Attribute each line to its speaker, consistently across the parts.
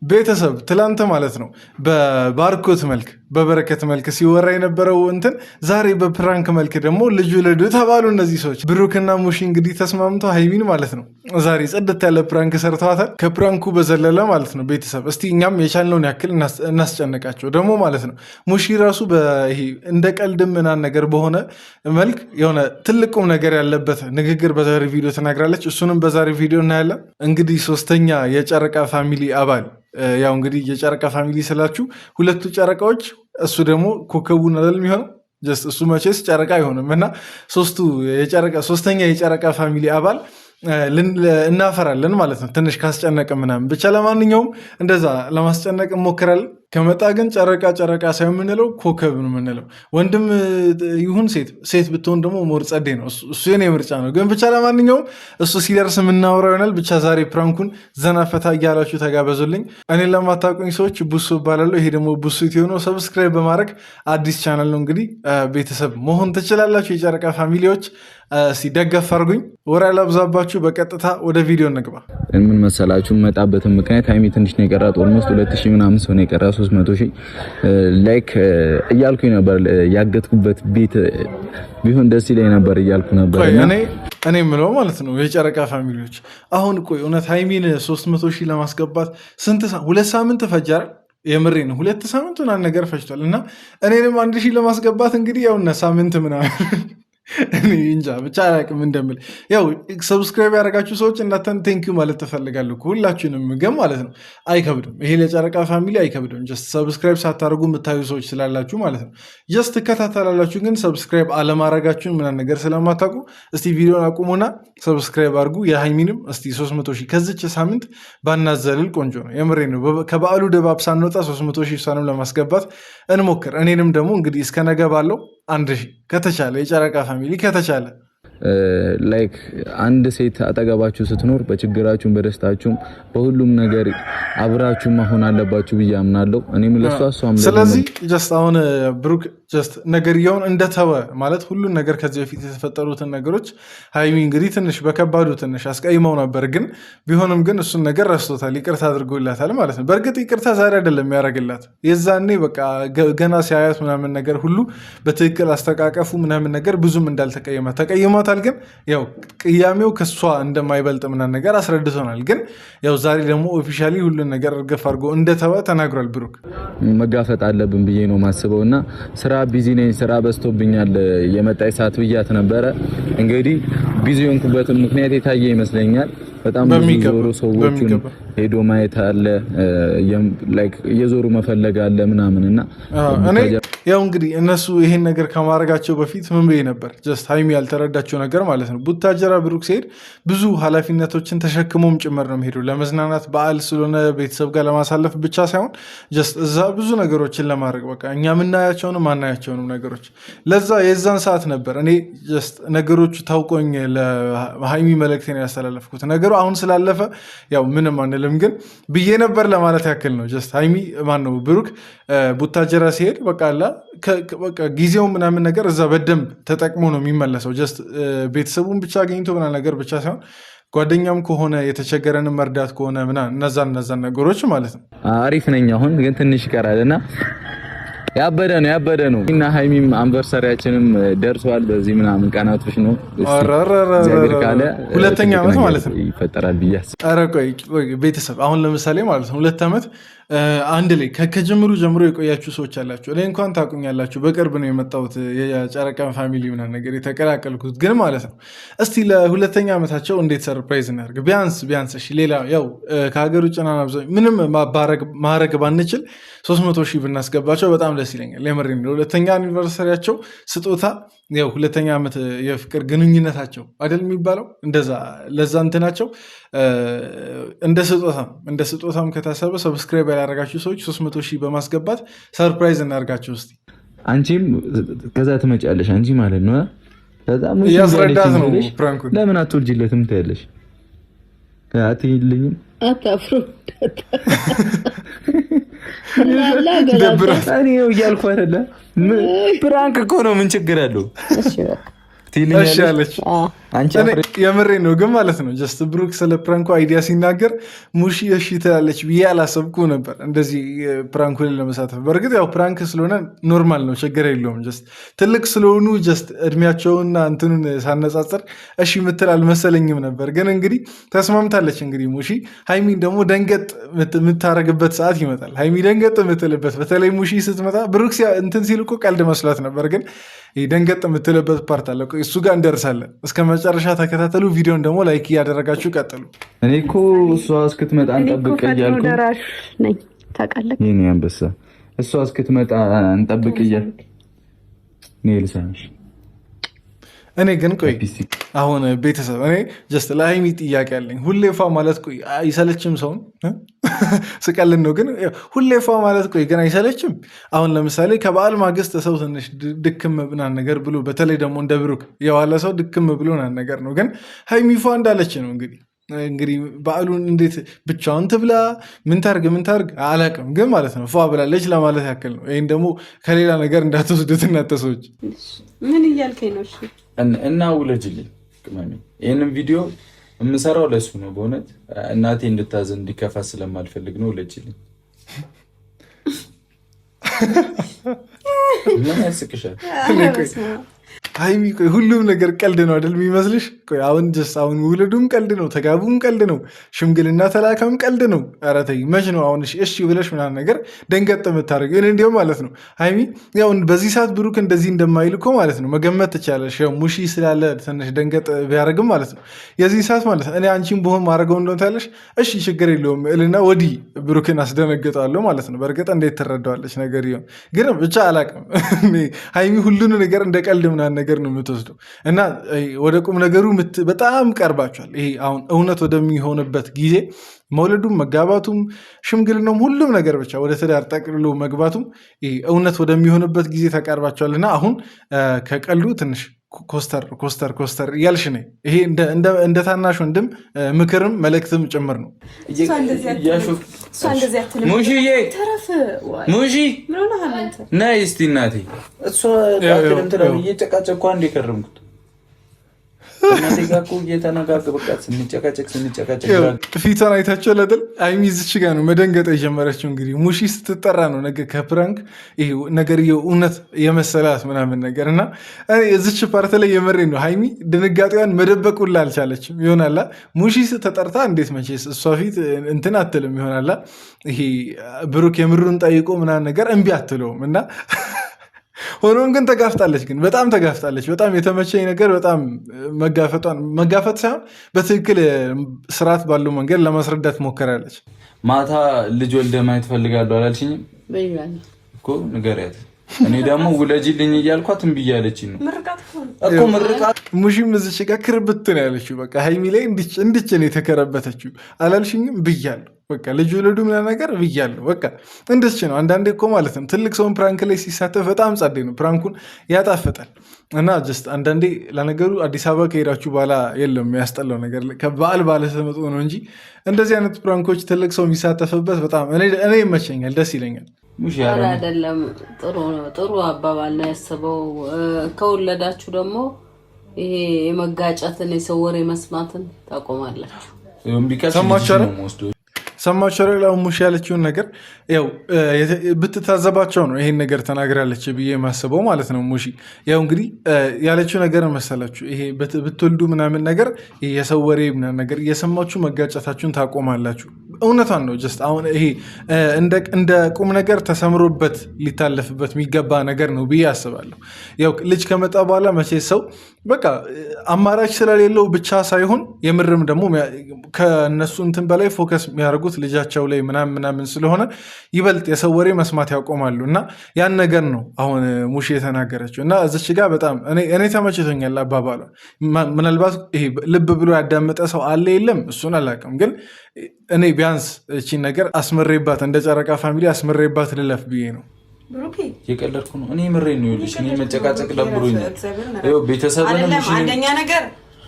Speaker 1: ቤተሰብ ትላንት ማለት ነው በባርኮት መልክ በበረከት መልክ ሲወራ የነበረው እንትን ዛሬ በፕራንክ መልክ ደግሞ ልጁ ልዱ ተባሉ። እነዚህ ሰዎች ብሩክና ሙሺ እንግዲህ ተስማምተው ሀይሚን ማለት ነው ዛሬ ጽድት ያለ ፕራንክ ሰርተዋታል። ከፕራንኩ በዘለለ ማለት ነው ቤተሰብ እስቲ እኛም የቻልነውን ያክል እናስጨነቃቸው ደግሞ ማለት ነው። ሙሺ ራሱ እንደ ቀልድ ምናምን ነገር በሆነ መልክ የሆነ ትልቁም ነገር ያለበት ንግግር በዛሬ ቪዲዮ ተናግራለች። እሱንም በዛሬ ቪዲዮ እናያለን። እንግዲህ ሶስተኛ የጨረቃ ፋሚሊ አባል ያው እንግዲህ የጨረቃ ፋሚሊ ስላችሁ ሁለቱ ጨረቃዎች እሱ ደግሞ ኮከቡን አይደል የሚሆነው እሱ መቼስ ጨረቃ አይሆንም እና ሶስተኛ የጨረቃ ፋሚሊ አባል እናፈራለን ማለት ነው። ትንሽ ካስጨነቀ ምናምን ብቻ ለማንኛውም እንደዛ ለማስጨነቅ እንሞክራለን። ከመጣ ግን ጨረቃ ሳይሆን የምንለው ኮከብ ነው የምንለው። ወንድም ይሁን ሴት ብትሆን ደግሞ ሞር ጸዴ ነው። እሱ የኔ ምርጫ ነው። ግን ብቻ ለማንኛውም እሱ ሲደርስ የምናወራው ይሆናል። ብቻ ዛሬ ፕራንኩን ዘና ፈታ እያላችሁ ተጋበዙልኝ። እኔን ለማታውቁኝ ሰዎች ቡሱ እባላለሁ። ይሄ ደግሞ ቡሱ የሆነው ሰብስክራይብ በማድረግ አዲስ ቻናል ነው። እንግዲህ ቤተሰብ መሆን ትችላላችሁ። የጨረቃ ፋሚሊዎች ሲደገፍ አድርጉኝ። ወሬ አላብዛባችሁ፣ በቀጥታ ወደ ቪዲዮ እንግባ።
Speaker 2: ምን መሰላችሁ መጣበትን ምክንያት ሀይሚ ትንሽ ነው የቀራት። ኦልሞስት 2000 ምናምን ሰው ነው የቀራት 300,000 ላይክ እያልኩኝ ነበር። ያገጥኩበት ቤት ቢሆን ደስ ይለኝ ነበር እያልኩ ነበር።
Speaker 1: እኔ የምለው ማለት ነው የጨረቃ ፋሚሊዎች አሁን ቆይ እውነት ሀይሚን 300,000 ለማስገባት ስንት 2 ሳምንት ፈጃል? የምሬ ነው 2 ሳምንት ምናምን ነገር ፈጅቷል። እና እኔንም 1,000 ለማስገባት እንግዲህ ያውና ሳምንት ምናምን እንጃ ብቻ አላቅም እንደምል። ያው ሰብስክራይብ ያደረጋችሁ ሰዎች እናንተን ቴንኪዩ ማለት ትፈልጋለሁ ሁላችሁንም ግን ማለት ነው። አይከብድም፣ ይሄ ለጨረቃ ፋሚሊ አይከብድም። ጀስት ሰብስክራይብ ሳታደርጉ የምታዩ ሰዎች ስላላችሁ ማለት ነው። ጀስት ትከታተላላችሁ፣ ግን ሰብስክራይብ አለማድረጋችሁን ምናምን ነገር ስለማታውቁ እስቲ ቪዲዮን አቁሙና ሰብስክራይብ አድርጉ። የሃይሚንም እስቲ 300,000 ከዚች ሳምንት ባናዘልል ቆንጆ ነው። የምሬ ነው። ከበዓሉ ድባብ ሳንወጣ 300,000 እሷንም ለማስገባት እንሞክር። እኔንም ደግሞ እንግዲህ እስከ ነገ ባለው 1,000 ከተቻለ የጨረቃ ፋሚሊ ከተቻለ
Speaker 2: ላይክ አንድ ሴት አጠገባችሁ ስትኖር በችግራችሁም በደስታችሁም በሁሉም ነገር አብራችሁ መሆን አለባችሁ ብዬ አምናለሁ። እኔም ለሷ እሷም
Speaker 1: ስለዚህ ጀስት አሁን ብሩክ ጀስት ነገርየውን እንደተወ ማለት ሁሉን ነገር ከዚህ በፊት የተፈጠሩትን ነገሮች ሀይሚ እንግዲህ ትንሽ በከባዱ ትንሽ አስቀይመው ነበር፣ ግን ቢሆንም ግን እሱን ነገር ረስቶታል፣ ይቅርታ አድርጎላታል ማለት ነው። በእርግጥ ይቅርታ ዛሬ አይደለም ያደረግላት፣ የዛኔ በቃ ገና ሲያያት ምናምን ነገር ሁሉ በትክክል አስተቃቀፉ ምናምን ነገር ብዙም እንዳልተቀየማት ተቀይሟታል። ግን ያው ቅያሜው ከሷ እንደማይበልጥ ምናምን ነገር አስረድቶናል። ግን ያው ዛሬ ደግሞ ኦፊሻሊ ሁሉን ነገር እርግፍ አድርጎ እንደተወ ተናግሯል። ብሩክ
Speaker 2: መጋፈጥ አለብን ብዬ ነው ማስበው እና ስራ ቢዚ ነኝ፣ ስራ በዝቶብኛል የመጣይ ሰዓት ብያት ነበረ። እንግዲህ ቢዚ ሆንኩበትን ምክንያት የታየ ይመስለኛል። በጣም ብዙ ሰዎችን ሄዶ ማየት አለ፣ ላይክ የዞሩ መፈለግ አለ ምናምንና
Speaker 1: እኔ ያው እንግዲህ እነሱ ይሄን ነገር ከማድረጋቸው በፊት ምን ብዬ ነበር? ጀስት ሀይሚ ያልተረዳቸው ነገር ማለት ነው ቡታጀራ ብሩክ ሲሄድ ብዙ ኃላፊነቶችን ተሸክሞም ጭምር ነው የሚሄዱ ለመዝናናት በዓል ስለሆነ ቤተሰብ ጋር ለማሳለፍ ብቻ ሳይሆን ጀስት እዛ ብዙ ነገሮችን ለማድረግ በቃ እኛ የምናያቸውንም ማናያቸውንም ነገሮች ለዛ የዛን ሰዓት ነበር እኔ ጀስት ነገሮቹ ታውቆኝ ለሀይሚ መልእክቴን ያስተላለፍኩት። ነገሩ አሁን ስላለፈ ያው ምንም አንልም፣ ግን ብዬ ነበር ለማለት ያክል ነው። ጀስት ሀይሚ ማነው ብሩክ ቡታጀራ ሲሄድ በቃ ጊዜው ምናምን ነገር እዛ በደንብ ተጠቅሞ ነው የሚመለሰው። ጀስት ቤተሰቡን ብቻ አገኝቶ ምናምን ነገር ብቻ ሳይሆን ጓደኛም ከሆነ የተቸገረን መርዳት ከሆነ ምናምን እነዛን ነገሮች ማለት ነው።
Speaker 2: አሪፍ ነኝ። አሁን ግን ትንሽ ይቀራል እና ያበደ ነው እና ሀይሚም አንቨርሰሪያችንም ደርሷል። በዚህ ምናምን ቀናቶች ነው ካለ
Speaker 1: 2ኛ ዓመት ማለት ነው
Speaker 2: ይፈጠራል ብዬ አስባለሁ።
Speaker 1: ኧረ ቆይ ቤተሰብ አሁን ለምሳሌ ማለት ነው 2 ዓመት አንድ ላይ ከጀምሩ ጀምሮ የቆያችሁ ሰዎች አላችሁ። እኔ እንኳን ታቁኛላችሁ፣ በቅርብ ነው የመጣሁት የጨረቃን ፋሚሊ ምናምን ነገር የተቀላቀልኩት ግን ማለት ነው። እስቲ ለ2ኛ ዓመታቸው እንዴት ሰርፕራይዝ እናድርግ ቢያንስ እሺ። ሌላ ያው ከሀገር ውጭ ምንም ማድረግ ባንችል 300,000 ብናስገባቸው በጣም ደስ ይለኛል። የምሬ ነው። 2ኛ አኒቨርሰሪያቸው ስጦታ ያው 2ኛ ዓመት የፍቅር ግንኙነታቸው አይደል የሚባለው እንደዛ ለዛ እንትናቸው እንደ ስጦታም ከታሰበ ሰብስክራይብ ያላረጋችሁ ሰዎች 300,000 በማስገባት ሰርፕራይዝ እናርጋቸው። እስቲ
Speaker 2: አንቺም ከዛ ትመጫለሽ አንቺ ማለት ነው። በጣም
Speaker 1: ያስረዳት ነው ፕራንኩን።
Speaker 2: ለምን አትወልጂለትም ትያለሽ? አትይልኝም
Speaker 3: አታፍሩ
Speaker 2: እኔ እያልኩ አይደለ ፕራንክ እኮ ነው። ምን ችግር አለው?
Speaker 1: እሺ አለች። የምሬ ነው ግን ማለት ነው ጀስት ብሩክ ስለ ፕራንኩ አይዲያ ሲናገር ሙሺ እሺ ትላለች ብዬ አላሰብኩ ነበር እንደዚህ ፕራንኩ ላይ ለመሳተፍ። በእርግጥ ያው ፕራንክ ስለሆነ ኖርማል ነው ችግር የለውም። ጀስት ትልቅ ስለሆኑ ጀስት እድሜያቸውና እንትኑን ሳነጻጽር እሺ ምትል አልመሰለኝም ነበር። ግን እንግዲህ ተስማምታለች። እንግዲህ ሙሺ ሃይሚን ደግሞ ደንገጥ የምታረግበት ሰዓት ይመጣል። ሃይሚ ደንገጥ የምትልበት በተለይ ሙሺ ስትመጣ ብሩክ እንትን ሲል እኮ ቀልድ መስሏት ነበር ግን ደንገጥ የምትልበት ፓርት አለ። እሱ ጋር እንደርሳለን። እስከ መጨረሻ ተከታተሉ። ቪዲዮን ደግሞ ላይክ እያደረጋችሁ ቀጥሉ።
Speaker 2: እኔ እኮ እሷ እስክትመጣ እንጠብቅ እያልኩ አንበሳ እሷ እስክትመጣ እንጠብቅ እያልኩ
Speaker 1: እኔ ግን ቆይ አሁን ቤተሰብ እኔ ጀስት ለሃይሚ ጥያቄ አለኝ። ሁሌ ፏ ማለት ቆይ አይሰለችም? ሰውን ስቀልን ነው ግን ሁሌ ፏ ማለት ቆይ ግን አይሰለችም? አሁን ለምሳሌ ከበዓል ማግስት ሰው ትንሽ ድክም ምናምን ነገር ብሎ በተለይ ደግሞ እንደ ብሩክ የዋለ ሰው ድክም ብሎ ምናምን ነገር ነው። ግን ሃይሚ ፏ እንዳለች ነው እንግዲህ በዓሉን እንዴት ብቻውን ትብላ ምን ታርግ አላውቅም፣ ግን ማለት ነው ፏ ብላለች ለማለት ያክል ነው። ይህን ደግሞ ከሌላ ነገር እንዳትወስዱት እናንተ ሰዎች።
Speaker 3: ምን እያልከኝ ነው?
Speaker 2: እና ውለጅልኝ ቅመሜ። ይህንም ቪዲዮ የምሰራው ለሱ ነው በእውነት እናቴ እንድታዘን እንዲከፋ ስለማልፈልግ ነው። ውለጅልኝ። ምን ያስቅሻል?
Speaker 1: ሃይሚ ቆይ ሁሉም ነገር ቀልድ ነው አይደል የሚመስልሽ? ቆይ አሁን ውልዱም ቀልድ ነው፣ ተጋቡም ቀልድ ነው፣ ሽምግልና ተላከም ቀልድ ነው። ኧረ ተይ መች ነው አሁን እሺ ብለሽ ምናምን ነገር ደንገጥ የምታደርግ? እንዲሁም ማለት ነው ሃይሚ ያው በዚህ ሰዓት ብሩክ እንደዚህ እንደማይል እኮ ማለት ነው መገመት ትችላለሽ። ያው ሙሺ ስላለ ትንሽ ደንገጥ ቢያደርግም ማለት ነው የዚህ ሰዓት ማለት ነው እኔ አንቺን ብሆን ማድረገው እንደሆነ ታለሽ እሺ ችግር የለውም እልና ወዲህ ብሩክን አስደነግጠዋለሁ ማለት ነው። በእርግጥ እንዴት ትረዳዋለች ነገር ይሆን ግን ብቻ አላውቅም። ሃይሚ ሁሉን ነገር እንደ ቀልድ ምናምን ነገር ነው የምትወስደው እና ወደ ቁም ነገሩ በጣም ቀርባቸዋል። ይሄ አሁን እውነት ወደሚሆንበት ጊዜ መውለዱም መጋባቱም ሽምግልናውም ሁሉም ነገር ብቻ ወደ ትዳር ጠቅልሎ መግባቱም እውነት ወደሚሆንበት ጊዜ ተቃርባቸዋል እና አሁን ከቀልዱ ትንሽ ኮስተር እያልሽ ነኝ። ይሄ እንደ ታናሽ ወንድም ምክርም መልእክትም ጭምር ነው።
Speaker 2: ሙሺ ነይ እስቲ እናቴ። እሷ እየጨቃጨኳ እንደ ከረምኩት እናቴ ጋር እኮ እየተነጋገ በቃ ስንጨቃጨቅ
Speaker 1: ፊቷን አይታቸው ለጥል ሃይሚ እዚች ጋ ነው መደንገጥ የጀመረችው። እንግዲህ ሙሺ ስትጠራ ነው ነገ ከፕራንክ ነገር እውነት የመሰላት ምናምን ነገር እና እዚች ፓርት ላይ የመሬ ነው ሃይሚ ድንጋጤዋን መደበቅ ሁላ አልቻለችም። ይሆናላ ሙሺ ስትጠርታ እንዴት መቼስ እሷ ፊት እንትን አትልም። ይሆናላ ይሄ ብሩክ የምሩን ጠይቆ ምናምን ነገር እምቢ አትለውም እና ሆኖም ግን ተጋፍጣለች። ግን በጣም ተጋፍጣለች። በጣም የተመቸኝ ነገር በጣም መጋፈጥ ሳይሆን በትክክል ስርዓት ባለው መንገድ ለማስረዳት ሞከራለች።
Speaker 2: ማታ ልጅ ወልደ ማየት ፈልጋለሁ አላልሽኝም እኮ ንገሪያት። እኔ ደግሞ ውለጂልኝ እያልኳት እምቢ እያለችኝ ነው እኮ ምርቃት።
Speaker 1: ሙሺም እዚች ጋር ክርብት ነው ያለችው። በቃ ሃይሚ ላይ እንድች ነው የተከረበተችው። አላልሽኝም ብያለሁ። በቃ ልጅ ወለዱ ምናምን ነገር ብያለሁ። በቃ እንደች ነው። አንዳንዴ እኮ ማለት ነው ትልቅ ሰውን ፕራንክ ላይ ሲሳተፍ በጣም ጸዴ ነው፣ ፕራንኩን ያጣፍጣል። እና ጀስት አንዳንዴ ለነገሩ አዲስ አበባ ከሄዳችሁ በኋላ የለም ያስጠላው ነገር ከበዓል ባለተመጡ ነው እንጂ እንደዚህ አይነት ፕራንኮች ትልቅ ሰው የሚሳተፍበት በጣም እኔ ይመቸኛል፣ ደስ ይለኛል።
Speaker 3: አይደለም ጥሩ አባባል ነው ያስበው። ከወለዳችሁ ደግሞ ይሄ የመጋጨትን የሰው ወሬ መስማትን ታቆማላችሁ።
Speaker 1: ሰማችሁ ላይ ሙሺ ያለችውን ነገር ያው ብትታዘባቸው ነው ይሄን ነገር ተናግራለች ብዬ የማስበው ማለት ነው። ሙሺ ያው እንግዲህ ያለችው ነገር መሰላችሁ ይሄ ብትወልዱ ምናምን ነገር የሰው ወሬ ምናምን ነገር እየሰማችሁ መጋጨታችሁን ታቆማላችሁ። እውነቷን ነው። ጀስት አሁን ይሄ እንደ ቁም ነገር ተሰምሮበት ሊታለፍበት የሚገባ ነገር ነው ብዬ አስባለሁ። ያው ልጅ ከመጣ በኋላ መቼ ሰው በቃ አማራጭ ስለሌለው ብቻ ሳይሆን የምርም ደግሞ ከነሱ እንትን በላይ ፎከስ የሚያደርጉት ልጃቸው ላይ ምናምን ስለሆነ ይበልጥ የሰው ወሬ መስማት ያቆማሉ። እና ያን ነገር ነው አሁን ሙሺ የተናገረችው። እና እዚች ጋር በጣም እኔ ተመችቶኛል አባባሏ። ምናልባት ይሄ ልብ ብሎ ያዳመጠ ሰው አለ የለም እሱን አላውቅም፣ ግን እኔ ቢያንስ እቺን ነገር አስመሬባት እንደ ጨረቃ ፋሚሊ አስመሬባት ልለፍ ብዬ ነው።
Speaker 2: የቀለድኩ ነው። እኔ ምሬ ነው። ይኸውልሽ እኔ መጨቃጨቅ ደብሮኛል። ቤተሰብንም
Speaker 3: አንደኛ ነገር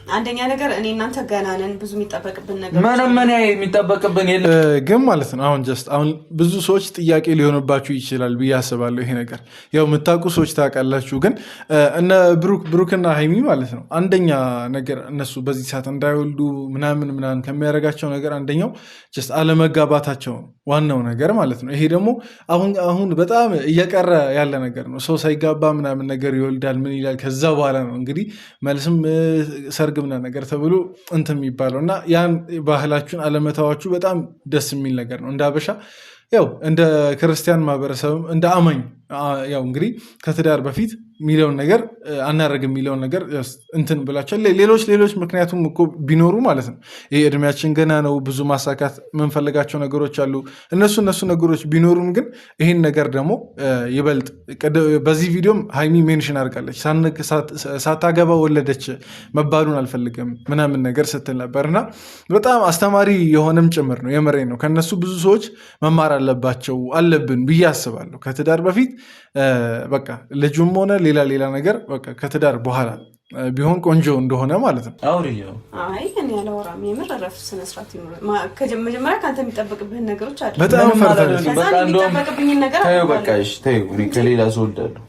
Speaker 4: አንደኛ ነገር እኔ እናንተ ገና ነን፣ ብዙ የሚጠበቅብን ነገር
Speaker 2: ምን የሚጠበቅብን የለም።
Speaker 1: ግን ማለት ነው አሁን ብዙ ሰዎች ጥያቄ ሊሆንባችሁ ይችላል ብዬ አስባለሁ። ይሄ ነገር ያው የምታውቁ ሰዎች ታውቃላችሁ። ግን እነ ብሩክና ሀይሚ ማለት ነው አንደኛ ነገር እነሱ በዚህ ሰዓት እንዳይወልዱ ምናምን ከሚያደርጋቸው ነገር አንደኛው ጀስት አለመጋባታቸው ነው ዋናው ነገር ማለት ነው። ይሄ ደግሞ አሁን በጣም እየቀረ ያለ ነገር ነው። ሰው ሳይጋባ ምናምን ነገር ይወልዳል ምን ይላል። ከዛ በኋላ ነው እንግዲህ መልስም ሰርግ ምናምን ነገር ተብሎ እንትን የሚባለው እና ያን ባህላችሁን አለመተዋችሁ በጣም ደስ የሚል ነገር ነው። እንደ አበሻ ያው እንደ ክርስቲያን ማህበረሰብም እንደ አማኝ ያው እንግዲህ ከትዳር በፊት የሚለውን ነገር አናደርግ የሚለውን ነገር እንትን ብላቸዋል። ሌሎች ምክንያቱም እኮ ቢኖሩ ማለት ነው ይህ እድሜያችን ገና ነው፣ ብዙ ማሳካት የምንፈልጋቸው ነገሮች አሉ። እነሱ ነገሮች ቢኖሩም ግን ይህን ነገር ደግሞ ይበልጥ በዚህ ቪዲዮም ሀይሚ ሜንሽን አድርጋለች። ሳታገባ ወለደች መባሉን አልፈልግም ምናምን ነገር ስትል ነበር እና በጣም አስተማሪ የሆነም ጭምር ነው። የምሬ ነው። ከነሱ ብዙ ሰዎች መማር አለብን ብዬ አስባለሁ። ከትዳር በፊት በቃ ልጁም ሆነ ሌላ ነገር በቃ ከትዳር በኋላ ቢሆን ቆንጆ እንደሆነ ማለት ነው።
Speaker 4: አይ እኔ አላወራም። የምር እረፍት ስነ ስርዓት ይኖር። መጀመሪያ ከአንተ የሚጠበቅብህን ነገሮች አድርግ።
Speaker 1: በጣም ፈርታለች።
Speaker 4: የሚጠበቅብኝን ነገር
Speaker 2: እኔ ከሌላ ሰው ወልዳለሁ።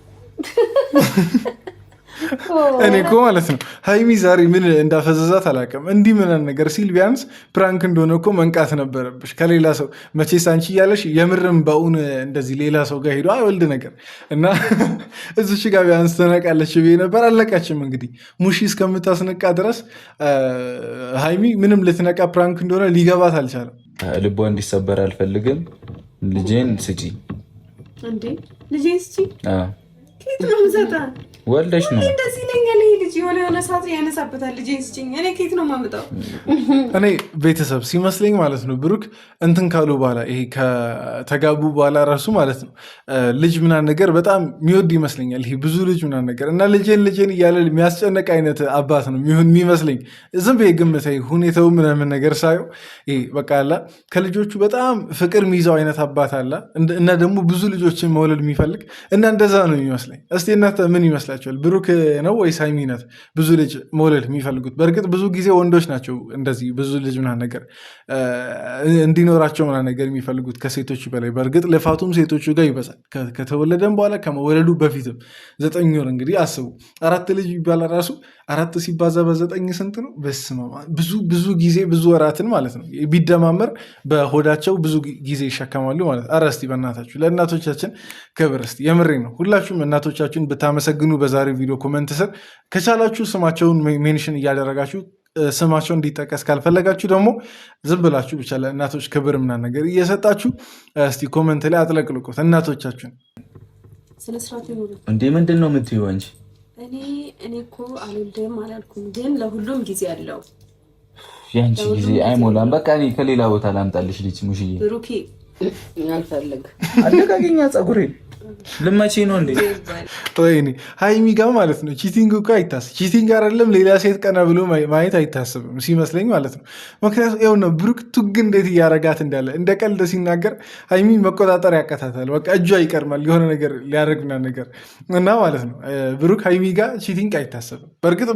Speaker 1: እኔ እኮ ማለት ነው ሀይሚ ዛሬ ምን እንዳፈዘዛት አላውቅም። እንዲህ ምናምን ነገር ሲል ቢያንስ ፕራንክ እንደሆነ እኮ መንቃት ነበረብሽ ከሌላ ሰው። መቼስ አንቺ እያለሽ የምርም በእውን እንደዚህ ሌላ ሰው ጋር ሄዶ አይወልድ ነገር እና እዚች ጋር ቢያንስ ትነቃለች ብዬ ነበር። አልነቃችም። እንግዲህ ሙሺ እስከምታስነቃ ድረስ ሀይሚ ምንም ልትነቃ ፕራንክ እንደሆነ ሊገባት አልቻለም።
Speaker 2: ልቧ እንዲሰበር አልፈልግም። ልጄን ስጪ።
Speaker 4: እንዴ ልጄን ስጪ? ከየት ነው የምሰጠው?
Speaker 2: ወልደሽ ነው
Speaker 4: እንደዚህ ይለኛል። ይሄ ልጅ የሆነ ሰዓት ያነሳበታል። ልጄን ስጪኝ። እኔ ከየት ነው የማመጣው?
Speaker 1: እኔ ቤተሰብ ሲመስለኝ ማለት ነው ብሩክ እንትን ካሉ በኋላ ይሄ ከተጋቡ በኋላ ራሱ ማለት ነው ልጅ ምናምን ነገር በጣም የሚወድ ይመስለኛል። ይሄ ብዙ ልጅ ምናምን ነገር እና ልጄን እያለ የሚያስጨነቅ አይነት አባት ነው የሚመስለኝ። ዝም ብዬ ግምታዊ ሁኔታው ምናምን ነገር ሳየው ይሄ በቃ አላ ከልጆቹ በጣም ፍቅር የሚይዘው አይነት አባት አላ እና ደግሞ ብዙ ልጆችን መውለድ የሚፈልግ እና እንደዛ ነው የሚመስለኝ። እስቲ እናንተ ምን ይመስላል? ብሩክ ነው ወይስ ሀይሚ ናት ብዙ ልጅ መውለድ የሚፈልጉት? በእርግጥ ብዙ ጊዜ ወንዶች ናቸው እንደዚህ ብዙ ልጅ ምናምን ነገር እንዲኖራቸው ምናምን ነገር የሚፈልጉት ከሴቶች በላይ። በእርግጥ ልፋቱም ሴቶቹ ጋር ይበዛል። ከተወለደም በኋላ ከመወለዱ በፊትም 9 ወር እንግዲህ አስቡ። 4 ልጅ ይባላል ራሱ 4 ሲባዛ በ9 ስንት ነው? በስመ አብ ብዙ ጊዜ ብዙ ወራትን ማለት ነው ቢደማመር በሆዳቸው ብዙ ጊዜ ይሸከማሉ ማለት። ኧረ እስቲ በእናታችሁ ለእናቶቻችን ክብር እስቲ። የምሬ ነው። ሁላችሁም እናቶቻችሁን ብታመሰግኑ በዛሬ ቪዲዮ ኮመንት ስር ከቻላችሁ ስማቸውን ሜንሽን እያደረጋችሁ ስማቸው እንዲጠቀስ ካልፈለጋችሁ ደግሞ ዝም ብላችሁ ብቻ ለእናቶች ክብር ምናምን ነገር እየሰጣችሁ እስቲ ኮመንት ላይ አጥለቅልቁት እናቶቻችሁን።
Speaker 2: እንዴ ምንድን ነው የምትይው አንቺ?
Speaker 4: እኔ እኮ አልወልድም አላልኩም፣ ግን ለሁሉም ጊዜ አለው።
Speaker 2: የአንቺ ጊዜ አይሞላም። በቃ እኔ ከሌላ ቦታ ላምጣልሽ ልጅ ሙሽዬ።
Speaker 4: ብሩኬ
Speaker 3: አልፈልግ
Speaker 2: አደጋገኛ ጸጉሬ ልመቼ ነው እንዴ?
Speaker 1: ወይኔ ሀይሚ ጋር ማለት ነው ቺቲንግ እኮ አይታስብ። ቺቲንግ አይደለም ሌላ ሴት ቀና ብሎ ማየት አይታስብም ሲመስለኝ ማለት ነው። ምክንያቱም ይኸውና ብሩክ ቱግ እንዴት እያረጋት እንዳለ እንደ ቀልድ ሲናገር ሀይሚ መቆጣጠር ያቀታታል። በቃ እጇ ይቀርማል የሆነ ነገር ሊያደርግና ነገር እና ማለት ነው ብሩክ ሀይሚ ጋር ቺቲንግ አይታስብም። በእርግጥ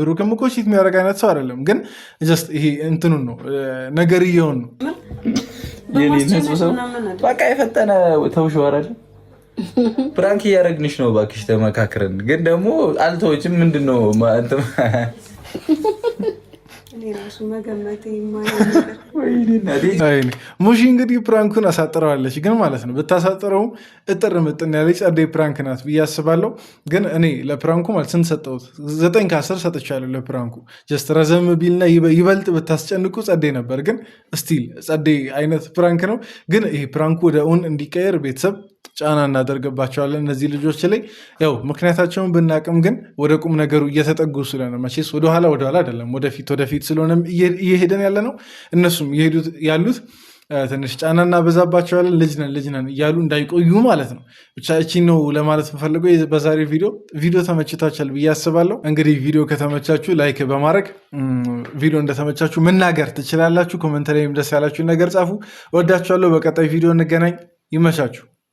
Speaker 1: ብሩክም እኮ ቺት የሚያደርግ አይነት ሰው አይደለም፣ ግን ጀስት ይሄ እንትኑን ነው ነገርየውን ነው
Speaker 2: በቃ የፈጠነ ተውሸዋራል። ፕራንክ እያደረግንሽ ነው እባክሽ ተመካክረን። ግን ደግሞ አልተወችም። ምንድን ነው
Speaker 1: ሙሺ እንግዲህ ፕራንኩን አሳጥረዋለች። ግን ማለት ነው ብታሳጥረውም እጥር ምጥን ያለች ጸደይ ፕራንክ ናት ብዬ አስባለሁ። ግን እኔ ለፕራንኩ ማለት ስንት ሰጠሁት? 9 ከ10 ሰጥቻለሁ ለፕራንኩ። ጀስት ረዘም ቢልና ይበልጥ ብታስጨንቁ ጸደይ ነበር። ግን ስቲል ጸደይ አይነት ፕራንክ ነው። ግን ይሄ ፕራንኩ ወደ እውን እንዲቀየር ቤተሰብ ጫና እናደርግባቸዋለን እነዚህ ልጆች ላይ። ያው ምክንያታቸውን ብናቅም ግን ወደ ቁም ነገሩ እየተጠጉ ስለሆነ መቼስ ወደኋላ አይደለም ወደፊት ስለሆነ እየሄደን ያለ ነው። እነሱም እየሄዱት ያሉት ትንሽ ጫና እናበዛባቸዋለን። ልጅ ነን እያሉ እንዳይቆዩ ማለት ነው። ብቻ እቺ ነው ለማለት የምፈልገው በዛሬ ቪዲዮ ተመችታችኋል ብዬ አስባለሁ። እንግዲህ ቪዲዮ ከተመቻችሁ ላይክ በማድረግ ቪዲዮ እንደተመቻችሁ መናገር ትችላላችሁ። ኮመንት ላይም ደስ ያላችሁን ነገር ጻፉ። ወዳችኋለሁ። በቀጣይ ቪዲዮ እንገናኝ። ይመቻችሁ።